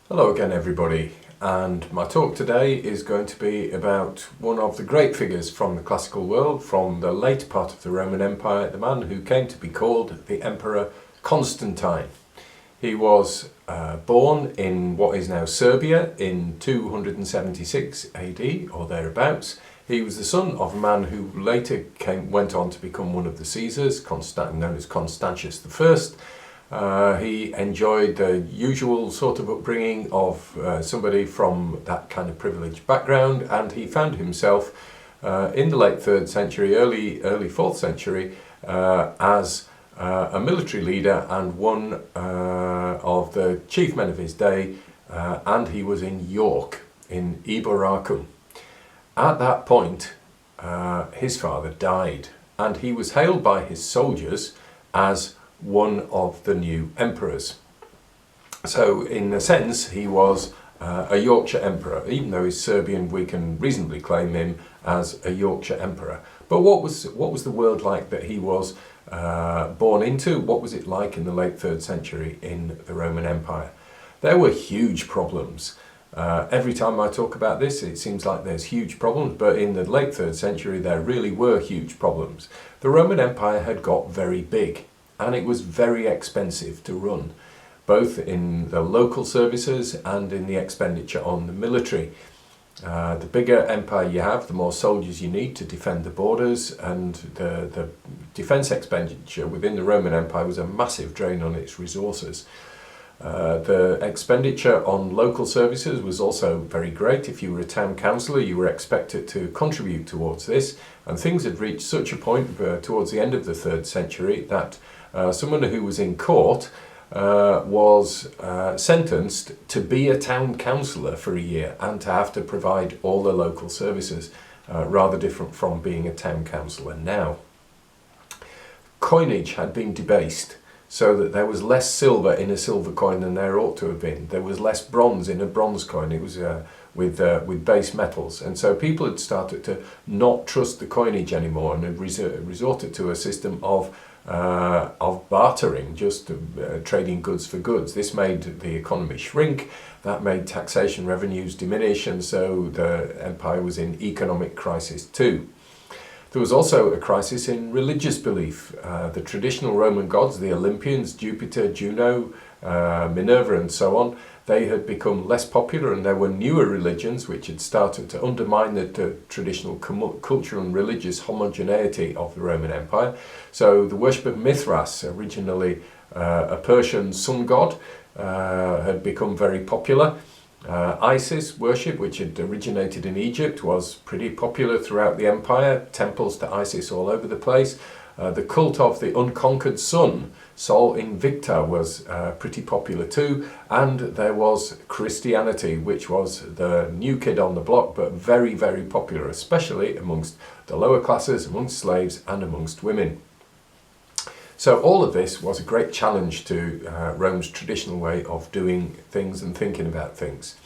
Hello again everybody, and my talk today is going to be about one of the great figures from the classical world, from the late part of the Roman Empire, the man who came to be called the Emperor Constantine. He was born in what is now Serbia in 276 AD or thereabouts. He was the son of a man who later went on to become one of the Caesars, known as Constantius I. He enjoyed the usual sort of upbringing of somebody from that kind of privileged background, and he found himself in the late 3rd century, early 4th century as a military leader and one of the chief men of his day, and he was in York, in Eboracum. At that point, his father died, and he was hailed by his soldiers as one of the new emperors. So in a sense he was a Yorkshire emperor. Even though he's Serbian, we can reasonably claim him as a Yorkshire emperor. But what was the world like that he was born into? What was it like in the late 3rd century in the Roman Empire? There were huge problems. Every time I talk about this, it seems like there's huge problems, but in the late 3rd century there really were huge problems. The Roman Empire had got very big, and it was very expensive to run, both in the local services and in the expenditure on the military. The bigger empire you have, the more soldiers you need to defend the borders, and the defence expenditure within the Roman Empire was a massive drain on its resources. The expenditure on local services was also very great. If you were a town councillor, you were expected to contribute towards this, and things had reached such a point towards the end of the 3rd century that someone who was in court was sentenced to be a town councillor for a year and to have to provide all the local services, rather different from being a town councillor now. Coinage had been debased, so that there was less silver in a silver coin than there ought to have been. There was less bronze in a bronze coin. It was with base metals, and so people had started to not trust the coinage anymore and had resorted to a system of bartering, just trading goods for goods. This made the economy shrink, that made taxation revenues diminish, and so the empire was in economic crisis too. There was also a crisis in religious belief. The traditional Roman gods, the Olympians, Jupiter, Juno, Minerva and so on, they had become less popular, and there were newer religions which had started to undermine the traditional cultural and religious homogeneity of the Roman Empire. So the worship of Mithras, originally a Persian sun god, had become very popular. Isis worship, which had originated in Egypt, was pretty popular throughout the empire. Temples to Isis all over the place. The cult of the unconquered sun, Sol Invicta, was pretty popular too, and there was Christianity, which was the new kid on the block, but very, very popular, especially amongst the lower classes, amongst slaves and amongst women. So all of this was a great challenge to Rome's traditional way of doing things and thinking about things.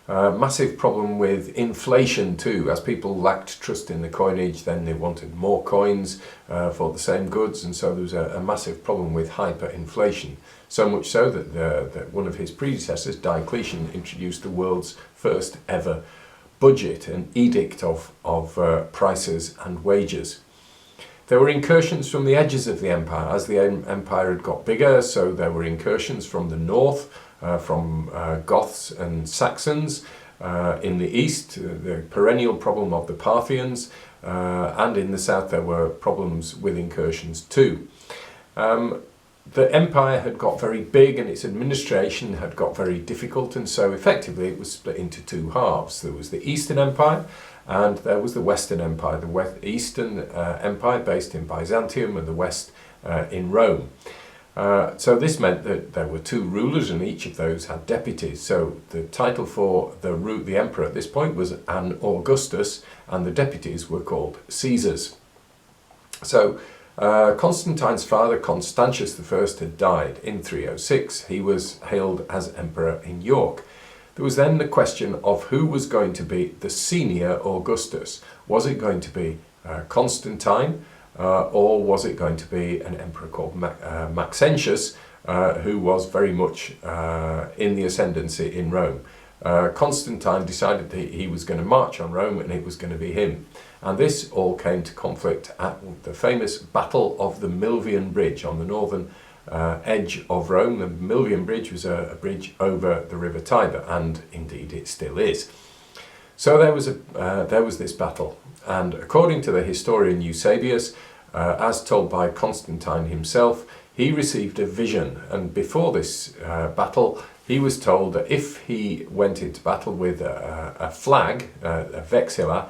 Massive problem with inflation too. As people lacked trust in the coinage, then they wanted more coins for the same goods, and so there was a massive problem with hyperinflation. So much so that one of his predecessors, Diocletian, introduced the world's first ever budget, an edict of prices and wages. There were incursions from the edges of the empire. As the empire had got bigger, so there were incursions from the north, from Goths and Saxons. In the east, the perennial problem of the Parthians, and in the south there were problems with incursions too. The empire had got very big and its administration had got very difficult, and so effectively it was split into two halves. There was the Eastern Empire and there was the Western Empire. The Eastern Empire based in Byzantium and the West in Rome. So this meant that there were two rulers and each of those had deputies. So the title for the emperor at this point was an Augustus, and the deputies were called Caesars. So Constantine's father, Constantius I, had died in 306. He was hailed as emperor in York. There was then the question of who was going to be the senior Augustus. Was it going to be Constantine, or was it going to be an emperor called Maxentius, who was very much in the ascendancy in Rome. Constantine decided that he was going to march on Rome and it was going to be him. And this all came to conflict at the famous Battle of the Milvian Bridge on the northern edge of Rome. The Milvian Bridge was a bridge over the River Tiber, and indeed it still is. So there was this battle, and according to the historian Eusebius, as told by Constantine himself, he received a vision, and before this battle he was told that if he went into battle with a flag, a vexilla,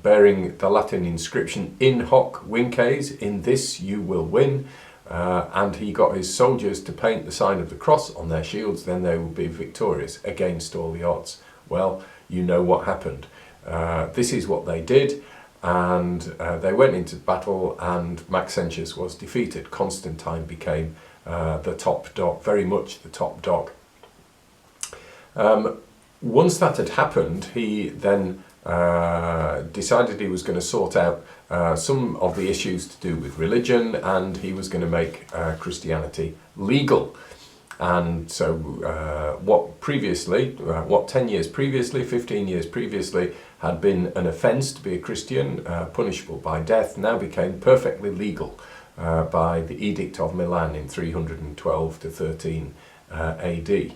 bearing the Latin inscription "In hoc vinces," in this you will win, and he got his soldiers to paint the sign of the cross on their shields, then they would be victorious against all the odds. Well, you know what happened. This is what they did, and they went into battle, and Maxentius was defeated. Constantine became the top dog, very much the top dog. Once that had happened, he then decided he was going to sort out some of the issues to do with religion, and he was going to make Christianity legal. And so what 10 years previously, 15 years previously had been an offence to be a Christian, punishable by death, now became perfectly legal by the Edict of Milan in 312 to 13 AD.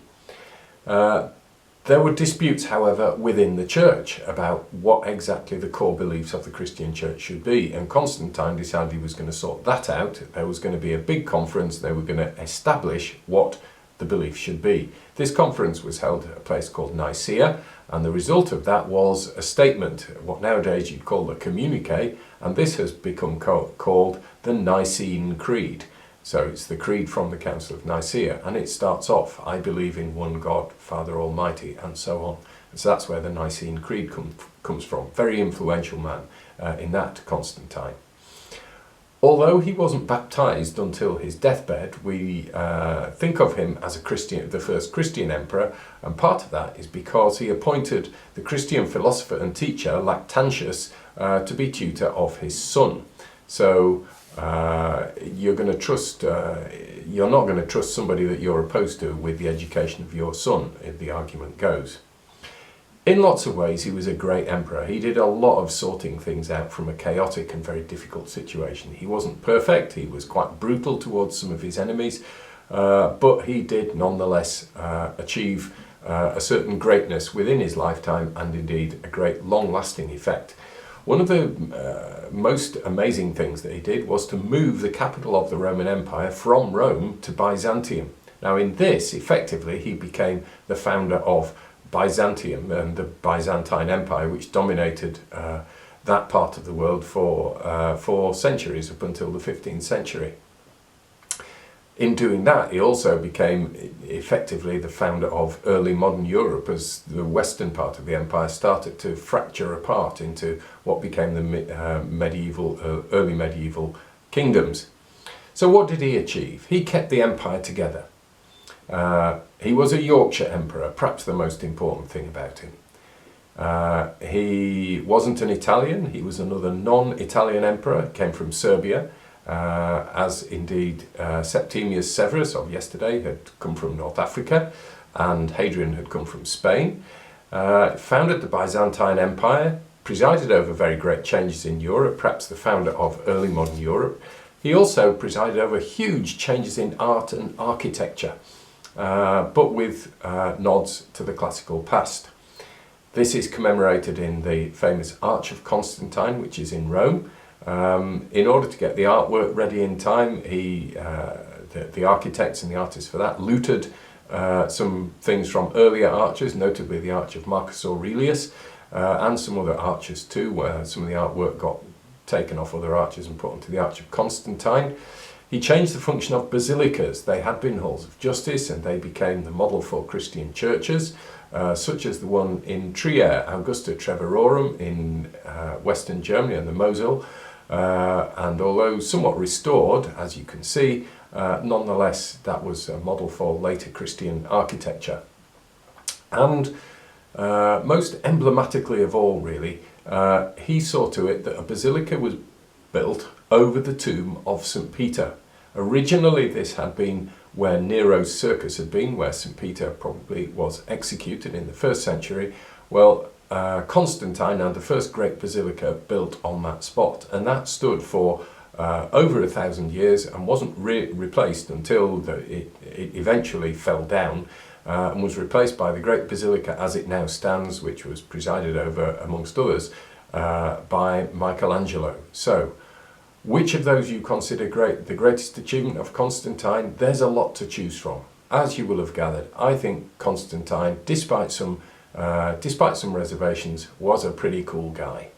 There were disputes, however, within the church about what exactly the core beliefs of the Christian church should be, and Constantine decided he was going to sort that out. There was going to be a big conference. They were going to establish what the belief should be. This conference was held at a place called Nicaea, and the result of that was a statement, what nowadays you'd call the communique, and this has become called the Nicene Creed. So it's the creed from the Council of Nicaea, and it starts off, "I believe in one God, Father Almighty," and so on. And so that's where the Nicene Creed comes from. Very influential man in that, Constantine. Although he wasn't baptized until his deathbed, we think of him as a Christian, the first Christian emperor, and part of that is because he appointed the Christian philosopher and teacher Lactantius to be tutor of his son. So you're not going to trust somebody that you're opposed to with the education of your son, if the argument goes. In lots of ways, he was a great emperor. He did a lot of sorting things out from a chaotic and very difficult situation. He wasn't perfect. He was quite brutal towards some of his enemies, but he did nonetheless achieve a certain greatness within his lifetime, and indeed a great long-lasting effect. One of the most amazing things that he did was to move the capital of the Roman Empire from Rome to Byzantium. Now in this, effectively, he became the founder of Byzantium and the Byzantine Empire, which dominated that part of the world for centuries, up until the 15th century. In doing that, he also became effectively the founder of early modern Europe, as the western part of the empire started to fracture apart into what became the early medieval kingdoms. So what did he achieve? He kept the empire together. He was a Yorkshire emperor, perhaps the most important thing about him. He wasn't an Italian, he was another non-Italian emperor, came from Serbia. As indeed Septimius Severus of yesterday had come from North Africa, and Hadrian had come from Spain. Founded the Byzantine Empire, presided over very great changes in Europe, perhaps the founder of early modern Europe. He also presided over huge changes in art and architecture, but with nods to the classical past. This is commemorated in the famous Arch of Constantine, which is in Rome. In order to get the artwork ready in time, the architects and the artists for that looted some things from earlier arches, notably the Arch of Marcus Aurelius, and some other arches too, where some of the artwork got taken off other arches and put onto the Arch of Constantine. He changed the function of basilicas. They had been halls of justice, and they became the model for Christian churches, such as the one in Trier, Augusta Treverorum in western Germany and the Mosel. And although somewhat restored, as you can see, nonetheless that was a model for later Christian architecture. And most emblematically of all, really, he saw to it that a basilica was built over the tomb of St. Peter. Originally this had been where Nero's circus had been, where St. Peter probably was executed in the 1st century. Well, Constantine had the first great basilica built on that spot, and that stood for over 1,000 years and wasn't replaced until it eventually fell down and was replaced by the great basilica as it now stands, which was presided over, amongst others, by Michelangelo. So, which of those you consider great? The greatest achievement of Constantine? There's a lot to choose from. As you will have gathered, I think Constantine, despite some reservations, was a pretty cool guy.